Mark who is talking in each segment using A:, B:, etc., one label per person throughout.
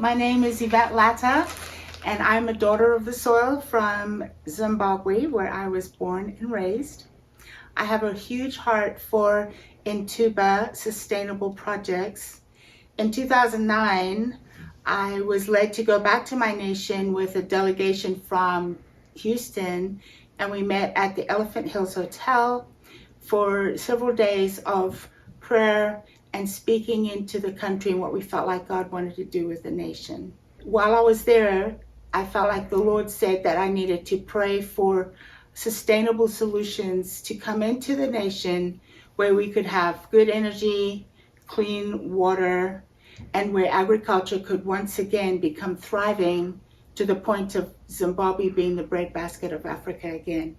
A: My name is Yvette Latta, and I'm a daughter of the soil from Zimbabwe, where I was born and raised. I have a huge heart for Intuba Sustainable Projects. In 2009, I was led to go back to my nation with a delegation from Houston, and we met at the Elephant Hills Hotel for several days of prayer and speaking into the country and what we felt like God wanted to do with the nation. While I was there, I felt like the Lord said that I needed to pray for sustainable solutions to come into the nation where we could have good energy, clean water, and where agriculture could once again become thriving to the point of Zimbabwe being the breadbasket of Africa again.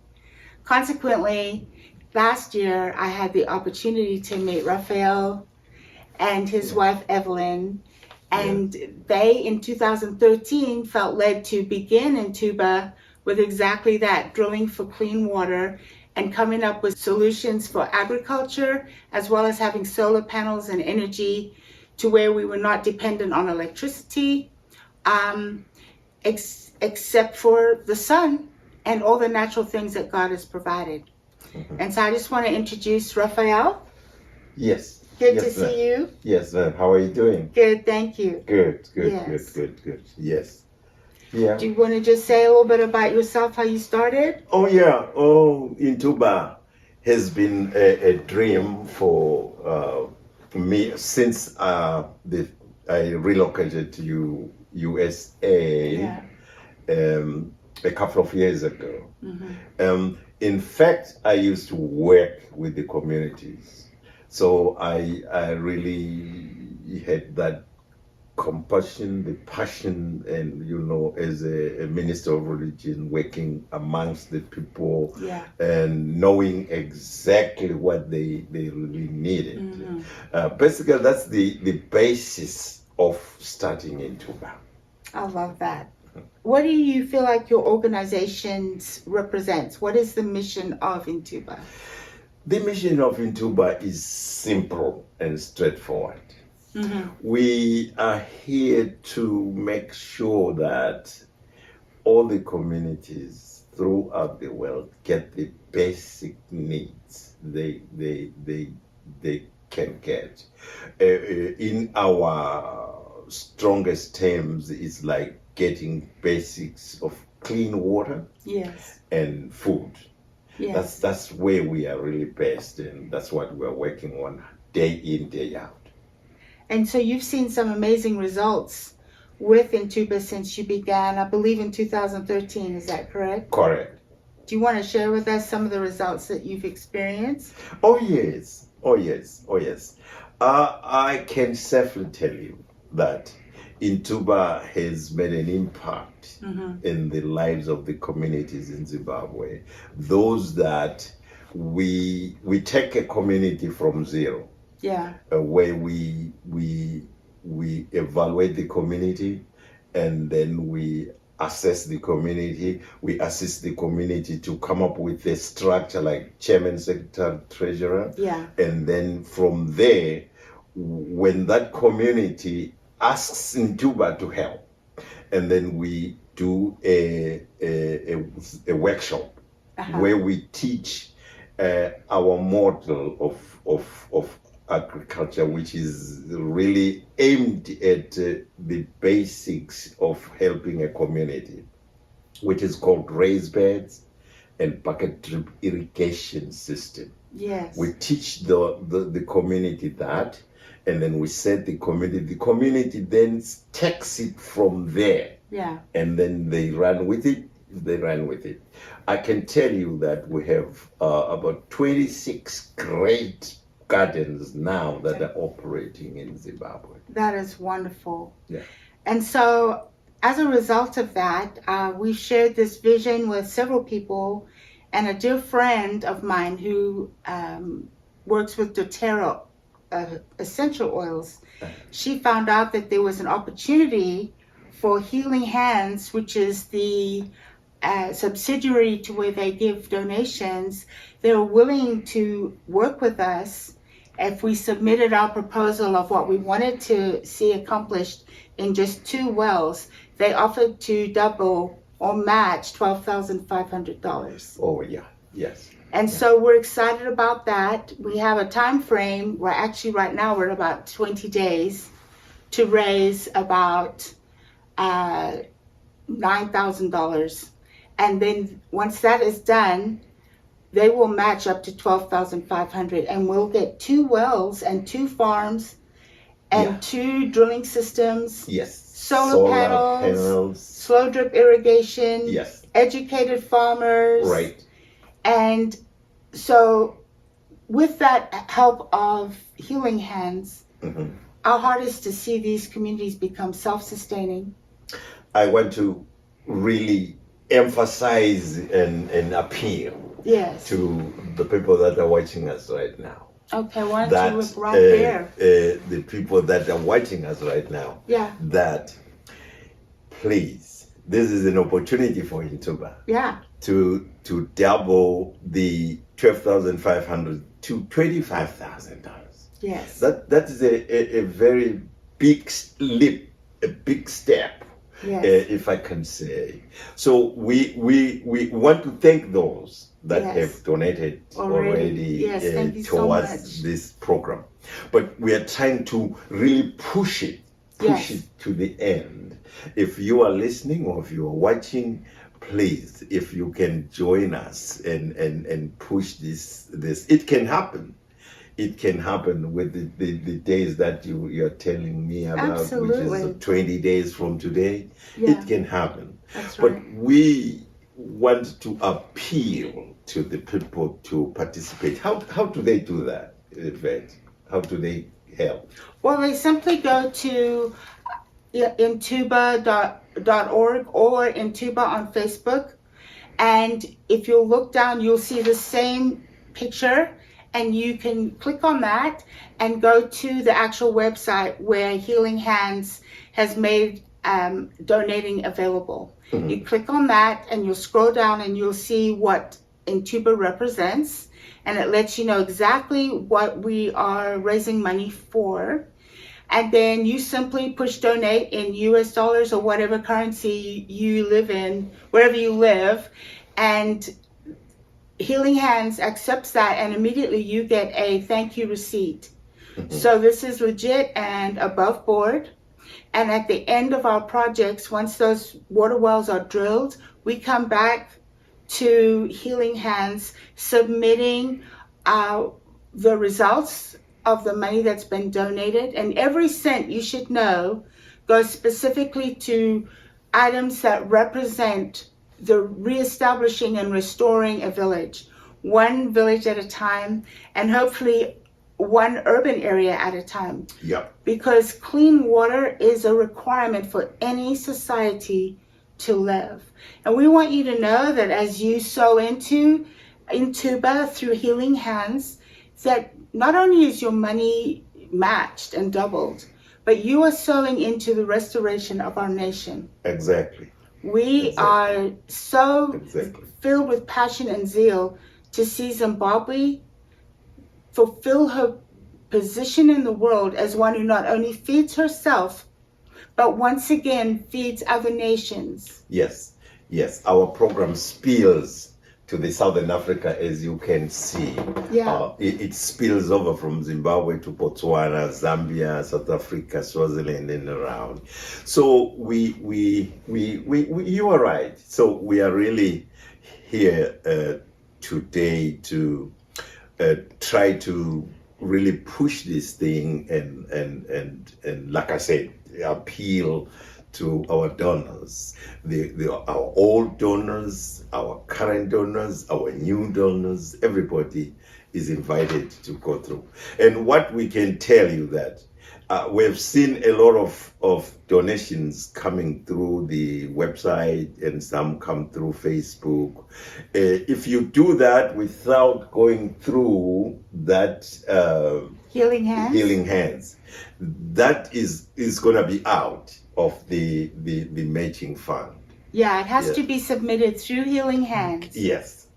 A: Consequently, last year I had the opportunity to meet Raphael and his wife Evelyn, and they in 2013 felt led to begin Intuba with exactly that, drilling for clean water and coming up with solutions for agriculture, as well as having solar panels and energy to where we were not dependent on electricity, except for the sun and all the natural things that God has provided. Mm-hmm. And so I just want to introduce Raphael.
B: Yes.
A: Good to see you.
B: Yes, ma'am. How are you doing?
A: Good, thank you.
B: Good.
A: Yes.
B: Good. Yes. Yeah.
A: Do you want to just say a little bit about yourself, how you started?
B: Oh, yeah. Intuba has been a dream for me since I relocated to USA a couple of years ago. Mm-hmm. In fact, I used to work with the communities. So I really had that compassion, the passion, and as a minister of religion, working amongst the people and knowing exactly what they really needed. Mm-hmm. Basically, that's the basis of starting Intuba.
A: I love that. What do you feel like your organization represents? What is the mission of Intuba?
B: The mission of Intuba is simple and straightforward. Mm-hmm. We are here to make sure that all the communities throughout the world get the basic needs they can get. In our strongest terms, it's like getting basics of clean water and food. Yes. That's where we are really best, and that's what we're working on day in, day out.
A: And so you've seen some amazing results with Intuba since you began, I believe in 2013, is that correct?
B: Correct.
A: Do you want to share with us some of the results that you've experienced?
B: Oh yes. I can safely tell you that Intuba has made an impact in the lives of the communities in Zimbabwe. Those that we take a community from zero, where we evaluate the community, and then we assess the community. We assist the community to come up with a structure like chairman, secretary, treasurer, and then from there, when that community asks Intuba to help, and then we do a workshop where we teach our model of agriculture, which is really aimed at the basics of helping a community, which is called raised beds and bucket drip irrigation system.
A: Yes.
B: We teach the community that, and then we set the community. The community then takes it from there. And then they run with it. I can tell you that we have about 26 great gardens now that are operating in Zimbabwe.
A: That is wonderful.
B: Yeah.
A: And so as a result of that, we shared this vision with several people, and a dear friend of mine who works with doTERRA essential oils, she found out that there was an opportunity for Healing Hands, which is the subsidiary to where they give donations. They were willing to work with us if we submitted our proposal of what we wanted to see accomplished in just 2 wells, they offered to double or match $12,500.
B: Oh, yeah. Yes.
A: And so we're excited about that. We have a time frame where actually right now we're at about 20 days to raise about $9,000. And then once that is done, they will match up to $12,500, and we'll get 2 wells and 2 farms and 2 drilling systems.
B: Yes.
A: Solar panels, slow drip irrigation.
B: Yes.
A: Educated farmers.
B: Right.
A: And so with that help of Healing Hands, our heart is to see these communities become self-sustaining.
B: I want to really emphasize and appeal to the people that are watching us right now.
A: Okay, why don't you look right there?
B: The people that are watching us right now.
A: Yeah.
B: That, please, this is an opportunity for Intuba.
A: Yeah.
B: To double the $12,500 to $25,000.
A: Yes.
B: That is a very big leap, a big step.
A: Yes.
B: If I can say. So we want to thank those that have donated already towards this program. But we are trying to really push it to the end. If you are listening or if you are watching, please, if you can join us and push this, it can happen. It can happen with the days that you're telling me about,
A: Absolutely.
B: which is 20 days from today.
A: Yeah.
B: It can happen.
A: That's right.
B: But we want to appeal to the people to participate. How do they do that, Yvette? How do they help?
A: Well, they simply go to intuba.org or Intuba on Facebook. And if you look down, you'll see the same picture. And you can click on that and go to the actual website where Healing Hands has made donating available. You click on that and you'll scroll down and you'll see what Intuba represents. And it lets you know exactly what we are raising money for. And then you simply push donate in US dollars or whatever currency you live in, wherever you live. And Healing Hands accepts that, and immediately you get a thank you receipt. So this is legit and above board. And at the end of our projects, once those water wells are drilled, we come back to Healing Hands submitting the results of the money that's been donated. And every cent, you should know, goes specifically to items that represent the reestablishing and restoring a village, one village at a time, and hopefully one urban area at a time.
B: Yep. Because
A: clean water is a requirement for any society to live. And we want you to know that as you sow into Intuba through Healing Hands, that not only is your money matched and doubled, but you are sowing into the restoration of our nation.
B: Exactly.
A: We are so filled with passion and zeal to see Zimbabwe fulfill her position in the world as one who not only feeds herself, but once again feeds other nations.
B: Yes, yes. Our program spills to the Southern Africa, as you can see.
A: Yeah.
B: It spills over from Zimbabwe to Botswana, Zambia, South Africa, Swaziland, and around. So we you are right. So we are really here today to try to really push this thing and like I said, appeal to our donors, our old donors, our current donors, our new donors. Everybody is invited to go through. And what we can tell you that we've seen a lot of donations coming through the website, and some come through Facebook. If you do that without going through that
A: Healing
B: Hands, that is going to be out of the matching fund.
A: Yeah, it has to be submitted through Healing Hands.
B: Yes.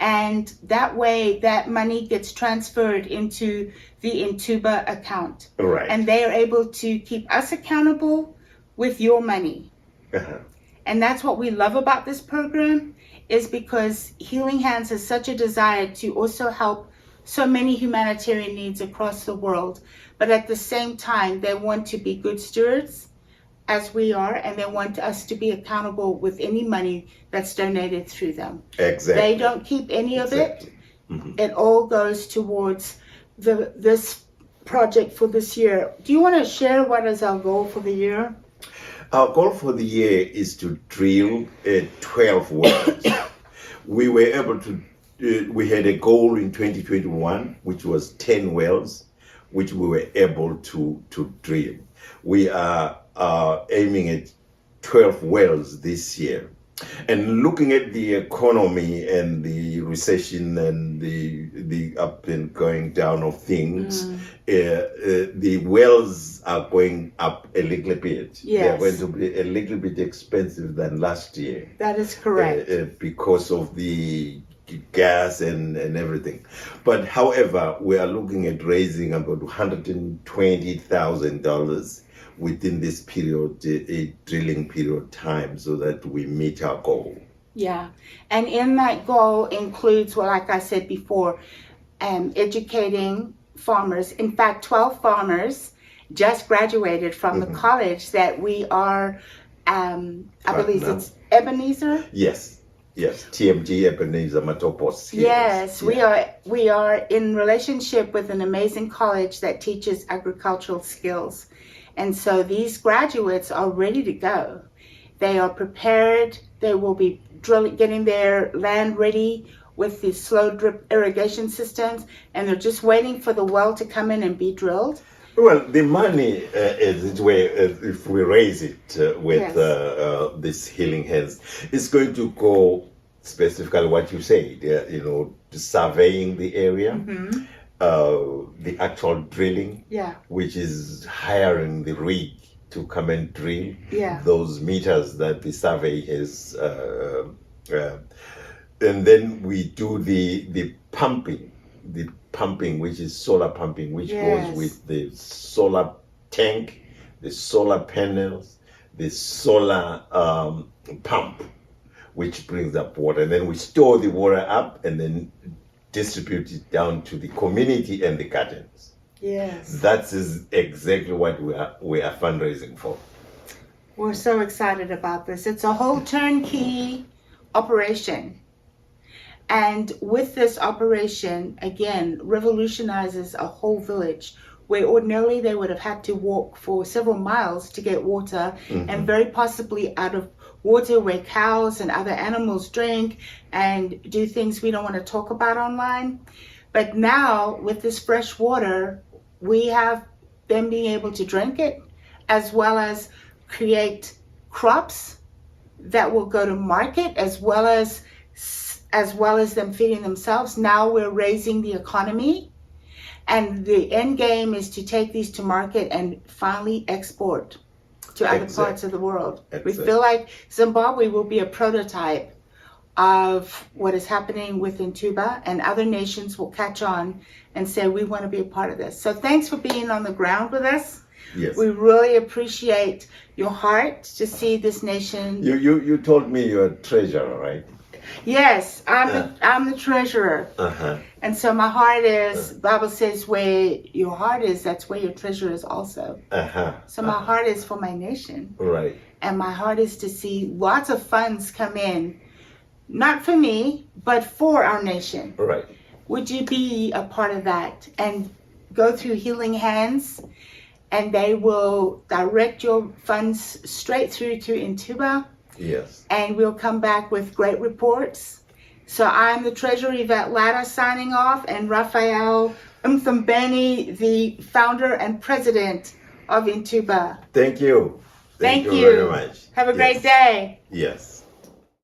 A: And that way, that money gets transferred into the Intuba account.
B: Right.
A: And they are able to keep us accountable with your money.
B: Uh-huh.
A: And that's what we love about this program, is because Healing Hands has such a desire to also help so many humanitarian needs across the world. But at the same time, they want to be good stewards, as we are, and they want us to be accountable with any money that's donated through them.
B: Exactly.
A: They don't keep any of it.
B: Mm-hmm.
A: It all goes towards this project for this year. Do you want to share what is our goal for the year?
B: Our goal for the year is to drill 12 wells. We were able to, we had a goal in 2021, which was 10 wells, which we were able to drill. We are aiming at 12 wells this year. And looking at the economy and the recession and the up and going down of things, the wells are going up a little bit.
A: Yes.
B: They are going to be a little bit expensive than last year.
A: That is correct.
B: Because of the gas and everything. But however, we are looking at raising about $120,000 within this period, a drilling period time, so that we meet our goal.
A: Yeah, and in that goal includes, well, like I said before, educating farmers. In fact, 12 farmers just graduated from the college that we are, I believe it's Ebenezer?
B: Yes, TMG Ebenezer Matopos.
A: Yes, we are in relationship with an amazing college that teaches agricultural skills. And so these graduates are ready to go. They are prepared. They will be getting their land ready with the slow drip irrigation systems, and they're just waiting for the well to come in and be drilled.
B: Well, the money, as it were, if we raise it with this Healing Hands, it's going to go specifically what you said, surveying the area. Mm-hmm. The actual drilling, which is hiring the rig to come and drill those meters that the survey has, and then we do the pumping, which is solar pumping, which goes with the solar tank, the solar panels, the solar pump, which brings up water, and then we store the water up and then distribute it down to the community and the gardens.
A: Yes.
B: That is exactly what we are fundraising for.
A: We're so excited about this. It's a whole turnkey operation. And with this operation, again, revolutionizes a whole village where ordinarily they would have had to walk for several miles to get water, and very possibly out of water where cows and other animals drink and do things we don't want to talk about online. But now with this fresh water, we have them being able to drink it, as well as create crops that will go to market, as well as them feeding themselves. Now we're raising the economy, and the end game is to take these to market and finally export to other parts of the world. We feel like Zimbabwe will be a prototype of what is happening with Intuba, and other nations will catch on and say, we want to be a part of this. So thanks for being on the ground with us.
B: Yes.
A: We really appreciate your heart to see this nation.
B: You told me you're a treasurer, right?
A: Yes, I'm the treasurer. And so my heart is, Bible says where your heart is, that's where your treasure is also. So my heart is for my nation.
B: Right.
A: And my heart is to see lots of funds come in, not for me, but for our nation.
B: Right.
A: Would you be a part of that and go through Healing Hands, and they will direct your funds straight through to Intuba?
B: Yes.
A: And we'll come back with great reports. So I'm the treasurer, Yvette Latta, signing off, and Raphael Mthambeni, the founder and president of Intuba.
B: Thank you.
A: Thank you
B: very much.
A: Have a great day.
B: Yes.